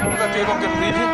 Burada table completed.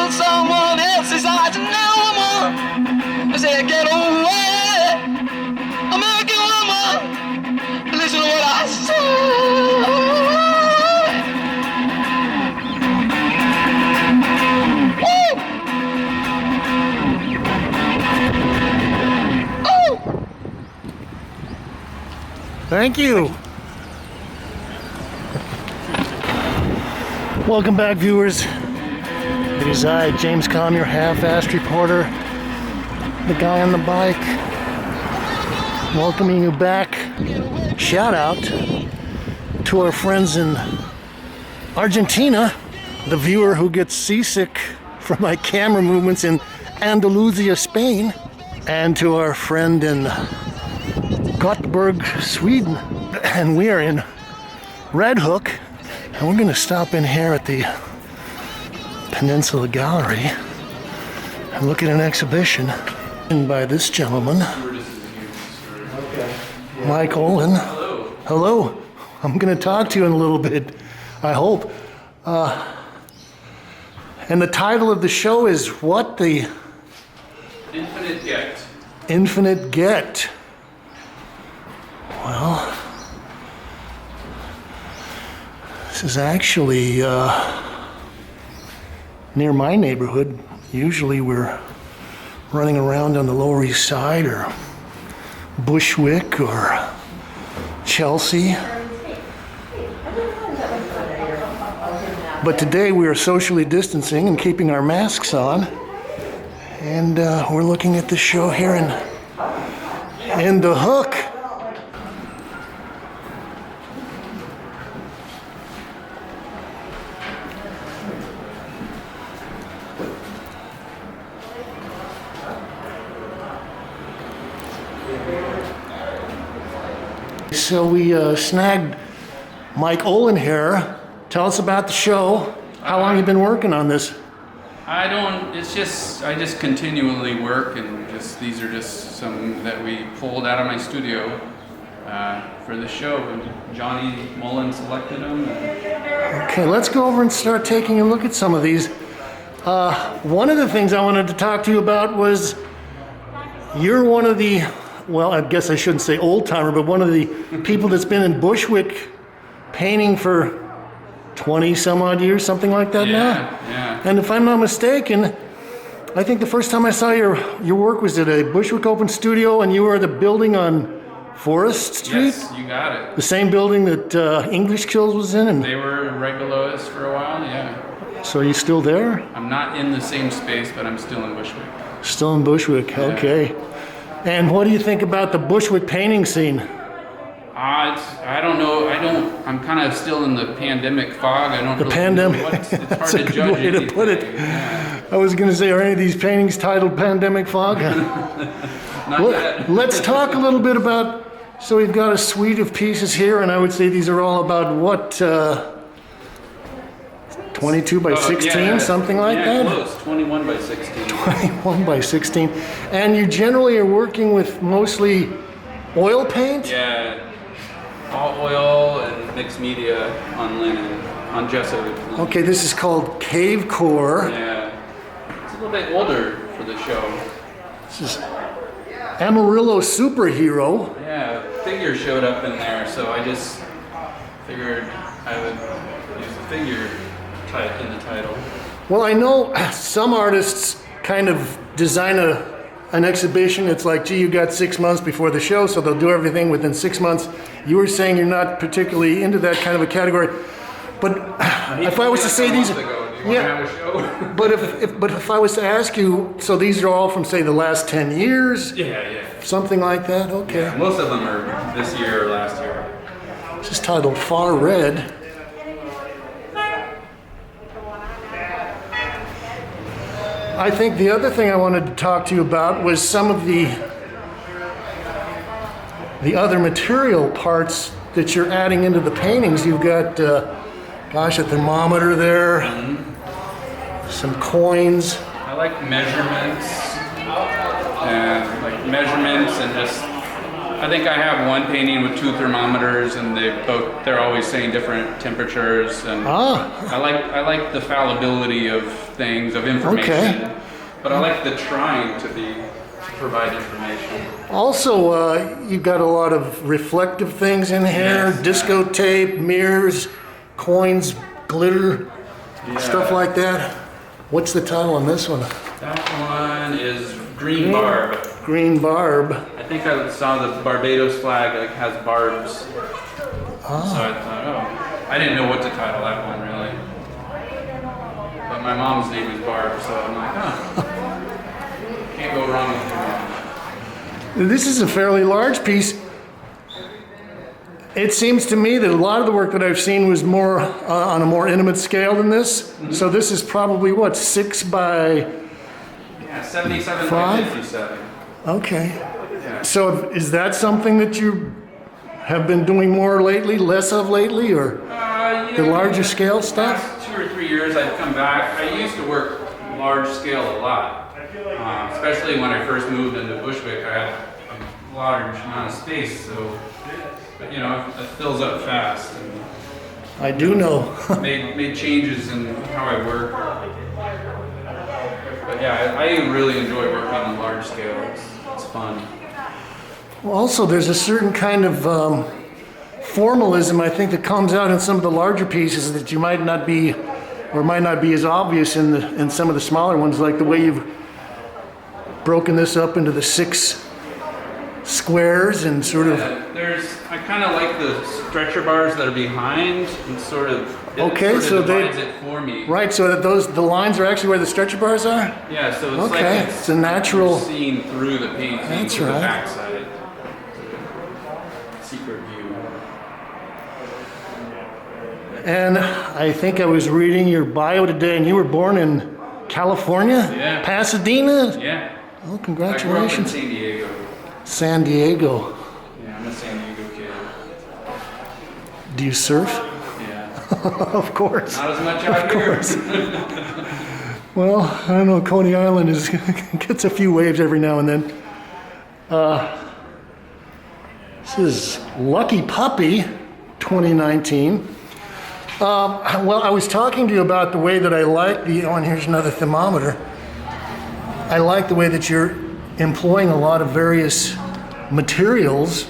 Someone else's eyes, and now I'm on. I said, get away, American woman. Listen to what I say. Woo! Oh! Thank you. Welcome back, viewers. It is I, James Kalm, your half-assed reporter, the guy on the bike, welcoming you back. Shout out to our friends in Argentina, the viewer who gets seasick from my camera movements in Andalusia, Spain, and to our friend in Gothenburg, Sweden. And we are in Red Hook, and we're going to stop in here at the Peninsula Gallery and look at an exhibition by this gentleman, Mike Olin. Hello. I'm going to talk to you in a little bit, I hope. And the title of the show is what? The Infinite Get. Infinite Get. Well, this is actually near my neighborhood. Usually we're running around on the Lower East Side or Bushwick or Chelsea. But today we are socially distancing and keeping our masks on. And we're looking at the show here in the Hook. So we snagged Mike Olin here. Tell us about the show. How long have you been working on this? I just continually work, and these are just some that we pulled out of my studio for the show. And Johnny Mullen selected them. Okay, let's go over and start taking a look at some of these. One of the things I wanted to talk to you about was you're one of the, well, I guess I shouldn't say old timer, but one of the people that's been in Bushwick painting for 20 some odd years, something like that now. Yeah. And if I'm not mistaken, I think the first time I saw your work was at a Bushwick Open Studio, and you were at the building on Forest Street? Yes, you got it. The same building that English Kills was in? And They were regulars for a while, yeah. so are you still there? I'm not in the same space, but I'm still in Bushwick. Still in Bushwick, Yeah. okay. And what do you think about the Bushwick painting scene? I don't know. I'm kind of still in the pandemic fog. I don't The really pandemic. know it's hard That's a to good judge way to put it. anything. Yeah. I was going to say, are any of these paintings titled Pandemic Fog? Not yet. Let's talk a little bit about, so we've got a suite of pieces here, and I would say these are all about what, 22 by 16, Yeah, something like yeah, that? Close. 21 by 16. 21 by 16. And you generally are working with mostly oil paint? Yeah, all oil and mixed media on linen, on gesso. Okay, this is called Cave Core. Yeah, it's a little bit older for the show. This is Amarillo Superhero. Yeah, figure showed up in there, so I just figured I would use the figure in the title. Well, I know some artists kind of design an exhibition, it's like, gee, you got 6 months before the show, so they'll do everything within 6 months. You were saying you're not particularly into that kind of a category, but if I was to say these, yeah. but if I was to ask you, so these are all from say the last 10 years, Yeah. something like that. Okay. Yeah, most of them are this year or last year. This is titled Far Red. I think the other thing I wanted to talk to you about was some of the other material parts that you're adding into the paintings. You've got, gosh, a thermometer there, some coins. I like measurements and just. I think I have one painting with 2 thermometers, and they're always saying different temperatures, and I like the fallibility of things, of information, but I like the trying to provide information. Also, you've got a lot of reflective things in here, Yes. disco tape, mirrors, coins, glitter, stuff like that. What's the title on this one? That one is Green Barb. Green Barb. I think I saw the Barbados flag has barbs. So I thought, I didn't know what to title that one really. But my mom's name is Barb, so I'm like, can't go wrong with your mom. This is a fairly large piece. It seems to me that a lot of the work that I've seen was more on a more intimate scale than this. Mm-hmm. So this is probably what, 6 by 77 5? by 57. Okay. Yeah. So is that something that you have been doing more lately, less of lately, or the larger scale stuff? Last 2 or 3 years I've come back. I used to work large scale a lot, especially when I first moved into Bushwick. I had a large amount of space, so but it fills up fast. And I do know. made changes in how I work. But yeah, I really enjoy working on large scale. It's fun. Well, also, there's a certain kind of formalism, I think, that comes out in some of the larger pieces that you might not be as obvious in some of the smaller ones, like the way you've broken this up into the 6 squares and sort of. I kind of like the stretcher bars that are behind and sort of. Divides it for me. Right, so that the lines are actually where the stretcher bars are? Yeah, so it's like it's a natural seen through the painting to the backside. Secret view. And I think I was reading your bio today, and you were born in California? Yeah. Pasadena? Yeah. Oh, congratulations. I grew up in San Diego. San Diego. Yeah, I'm a San Diego kid. Do you surf? Of course. Not as much out here. Well, I don't know. Coney Island gets a few waves every now and then. This is Lucky Puppy 2019. Well, I was talking to you about the way that I like and here's another thermometer. I like the way that you're employing a lot of various materials.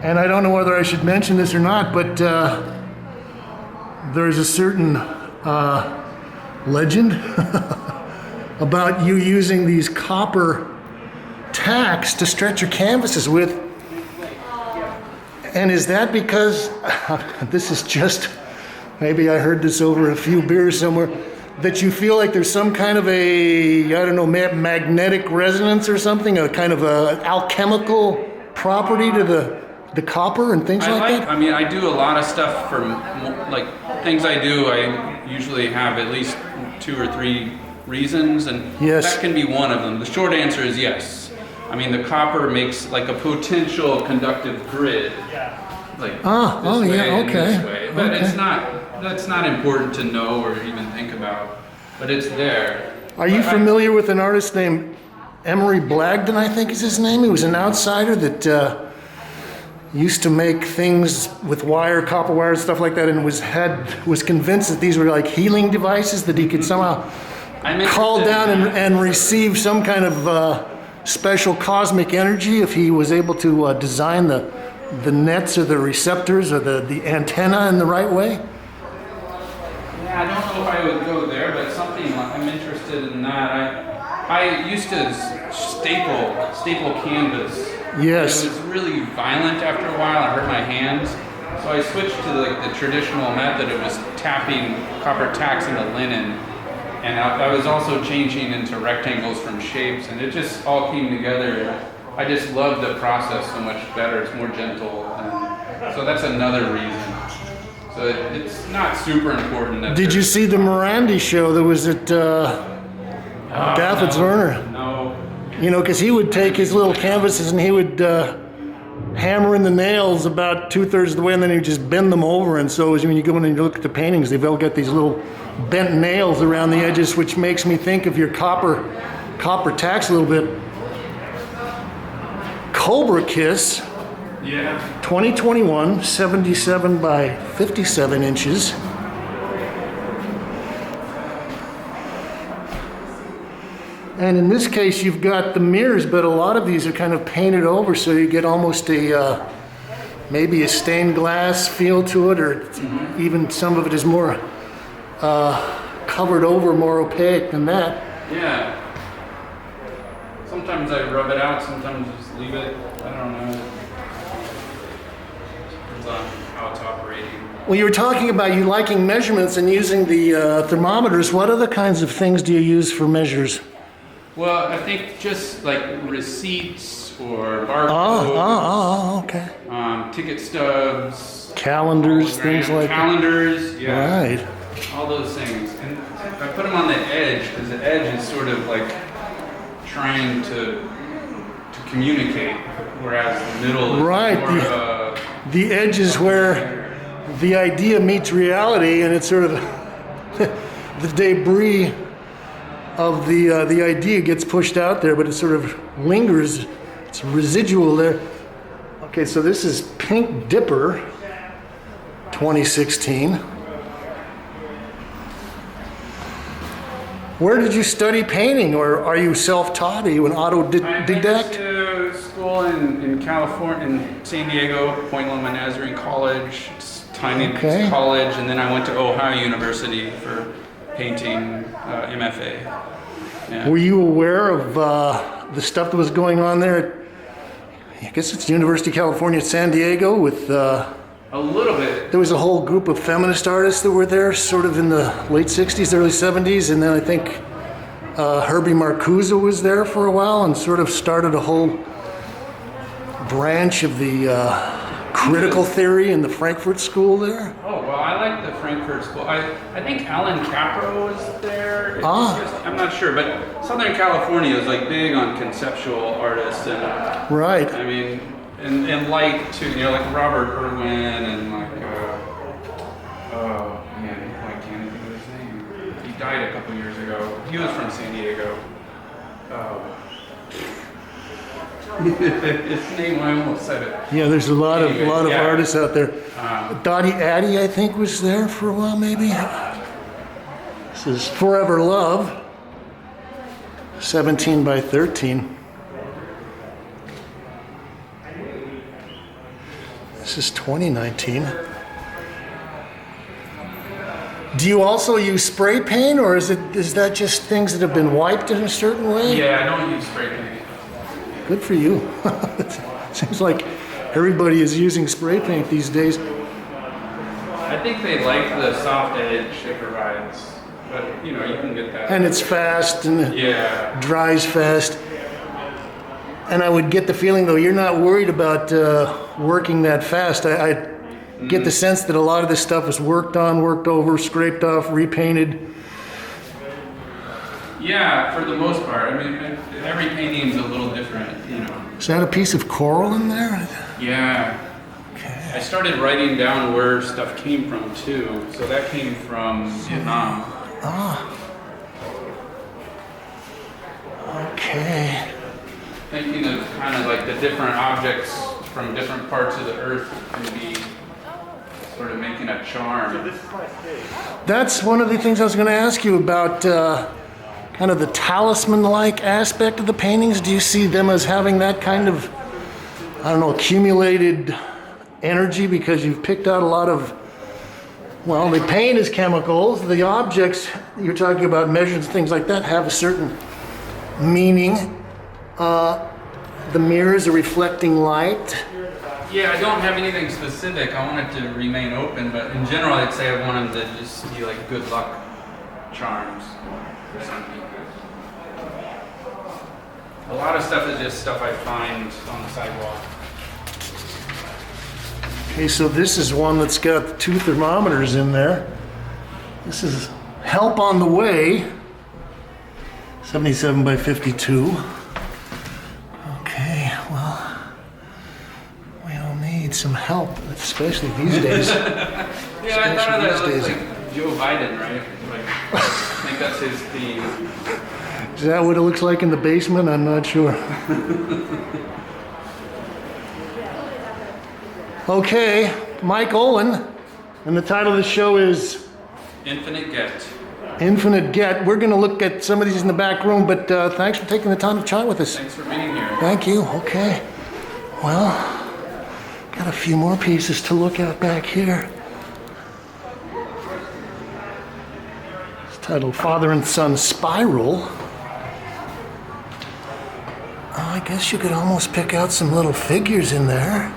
And I don't know whether I should mention this or not, but there's a certain legend about you using these copper tacks to stretch your canvases with. And is that because, this is just, maybe I heard this over a few beers somewhere, that you feel like there's some kind of magnetic resonance or something, a kind of a alchemical property to the copper and things like that? I mean, I do a lot of stuff for, like, things I do, I usually have at least 2 or 3 reasons, and that can be one of them. The short answer is yes. I mean, the copper makes like a potential conductive grid, like this way and this way. But that's not important to know or even think about, but it's there. Are you familiar with an artist named Emery Blagden, I think is his name? He was an outsider that used to make things with copper wire, stuff like that, and was convinced that these were like healing devices that he could somehow call down and receive some kind of special cosmic energy if he was able to design the nets or the receptors or the antenna in the right way. Yeah, I don't know if I would go there, but something I'm interested in that. I used to staple canvas. Yes. It was really violent after a while. I hurt my hands. So I switched to like the traditional method of just tapping copper tacks into linen. And I was also changing into rectangles from shapes, and it just all came together. I just love the process so much better. It's more gentle. And so that's another reason. So it's not super important. That Did you see the Morandi show that was at Daffod's Werner? No. You know, because he would take his little canvases and he would hammer in the nails about 2/3 of the way, and then he would just bend them over. And so when you go in and you look at the paintings, they've all got these little bent nails around the edges, which makes me think of your copper tacks a little bit. Cobra Kiss. Yeah. 2021, 77 by 57 inches. And in this case, you've got the mirrors, but a lot of these are kind of painted over, so you get almost a maybe a stained glass feel to it, or even some of it is more covered over, more opaque than that. Yeah. Sometimes I rub it out, sometimes I just leave it. I don't know. Depends on how it's operating. Well, you were talking about you liking measurements and using the thermometers. What other kinds of things do you use for measures? Well, I think just like receipts or barcodes. Okay. Ticket stubs. Calendars, things like that. Calendars, yeah. Right. All those things. And I put them on the edge because the edge is sort of like trying to communicate, whereas the middle is Right. more of a... The edge is where the idea meets reality, and it's sort of the debris of the idea gets pushed out there, but it sort of lingers. It's residual there. Okay, so this is Pink Dipper, 2016. Where did you study painting, or are you self-taught? Are you an I went autodidact? to school in California, in San Diego, Point Loma Nazarene College. It's tiny college, and then I went to Ohio University for painting MFA. Yeah. Were you aware of the stuff that was going on there at, I guess it's the University of California at San Diego with... A little bit. There was a whole group of feminist artists that were there sort of in the late 60s, early 70s, and then I think Herbie Marcuse was there for a while and sort of started a whole branch of the critical theory in the Frankfurt School there. Oh, well, I like the Frankfurt School. I think Alan Capro was there. I'm not sure, but Southern California is like big on conceptual artists and... Right. I mean... And light too, you know, like Robert Irwin and like, oh man, I can't think of his name. He died a couple years ago. He was from San Diego. His name, I almost said it. Yeah, there's a lot of artists out there. Dottie Addy, I think, was there for a while, maybe. This is Forever Love, 17 by 13. This is 2019. Do you also use spray paint, or is that just things that have been wiped in a certain way? Yeah, I don't use spray paint. Good for you. Seems like everybody is using spray paint these days. I think they like the soft edge it provides, but you know, you can get that. And it's fast and dries fast. And I would get the feeling, though, you're not worried about working that fast. I get the sense that a lot of this stuff is worked on, worked over, scraped off, repainted. Yeah, for the most part. I mean, every painting is a little different, you know. Is that a piece of coral in there? Yeah. Okay. I started writing down where stuff came from, too. So that came from Vietnam. Okay. Thinking of kind of like the different objects from different parts of the earth can be sort of making a charm. That's one of the things I was going to ask you about, kind of the talisman-like aspect of the paintings. Do you see them as having that kind of, I don't know, accumulated energy because you've picked out a lot of, well, the paint is chemicals. The objects you're talking about, measures and things like that, have a certain Meaning, the mirrors are reflecting light. Yeah, I don't have anything specific. I want it to remain open, but in general, I'd say I want them to just be like good luck charms for some people. A lot of stuff is just stuff I find on the sidewalk. Okay, so this is one that's got 2 thermometers in there. This is help on the way. 77 by 52. Okay, well, we all need some help, especially these days. Yeah, I thought of that looks like Joe Biden, right? Like, I think that's his theme. Is that what it looks like in the basement? I'm not sure. Okay, Mike Olin, and the title of the show is Infinite Get. Infinite Get. We're going to look at some of these in the back room, but thanks for taking the time to chat with us. Thanks for being here. Thank you. Okay. Well, got a few more pieces to look at back here. It's titled Father and Son Spiral. I guess you could almost pick out some little figures in there.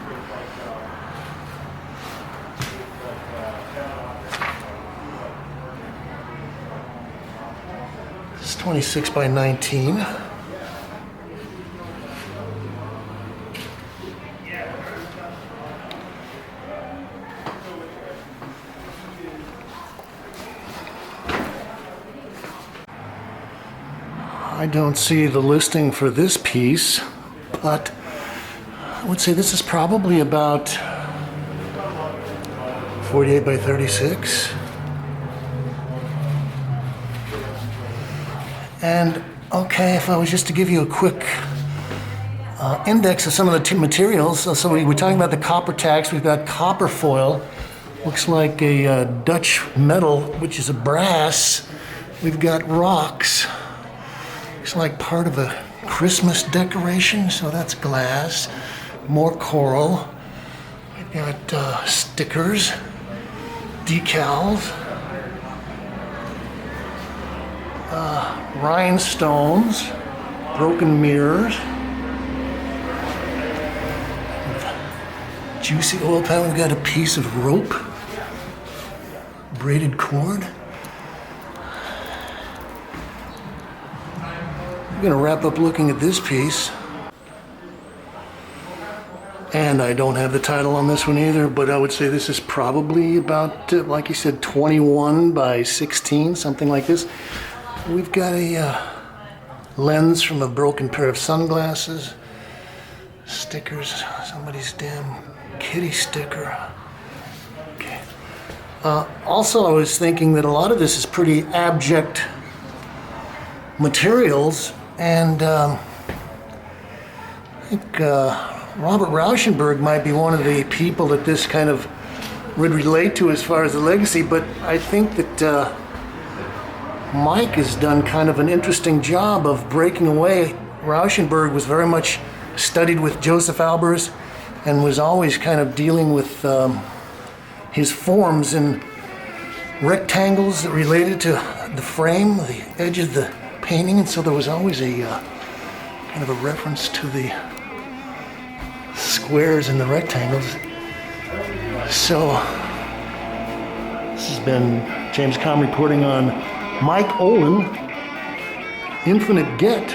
It's 26 by 19. I don't see the listing for this piece, but I would say this is probably about 48 by 36. And okay, if I was just to give you a quick index of some of the materials, so we're talking about the copper tacks. We've got copper foil, looks like a Dutch metal, which is a brass. We've got rocks. Looks like part of a Christmas decoration, so that's glass. More coral. We've got stickers, decals, rhinestones, broken mirrors, juicy oil pan. We've got a piece of rope, braided cord. I'm going to wrap up looking at this piece. And I don't have the title on this one either, but I would say this is probably about, like you said, 21 by 16, something like this. We've got a lens from a broken pair of sunglasses, stickers, somebody's damn kitty sticker. Okay. Also, I was thinking that a lot of this is pretty abject materials, and I think Robert Rauschenberg might be one of the people that this kind of would relate to as far as the legacy, but I think that Mike has done kind of an interesting job of breaking away. Rauschenberg was very much studied with Joseph Albers and was always kind of dealing with his forms in rectangles that related to the frame, the edge of the painting, and so there was always a kind of a reference to the squares and the rectangles. So this has been James Kalm reporting on Mike Olin, Infinite Get,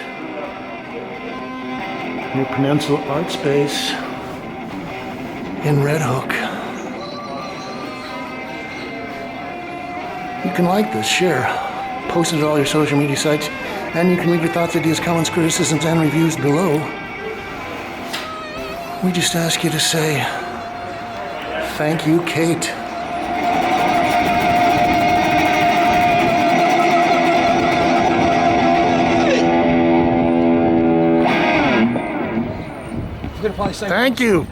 near Peninsula Art Space in Red Hook. You can like this, share, post it at all your social media sites, and you can leave your thoughts, ideas, comments, criticisms, and reviews below. We just ask you to say, thank you, Kate. Thank you.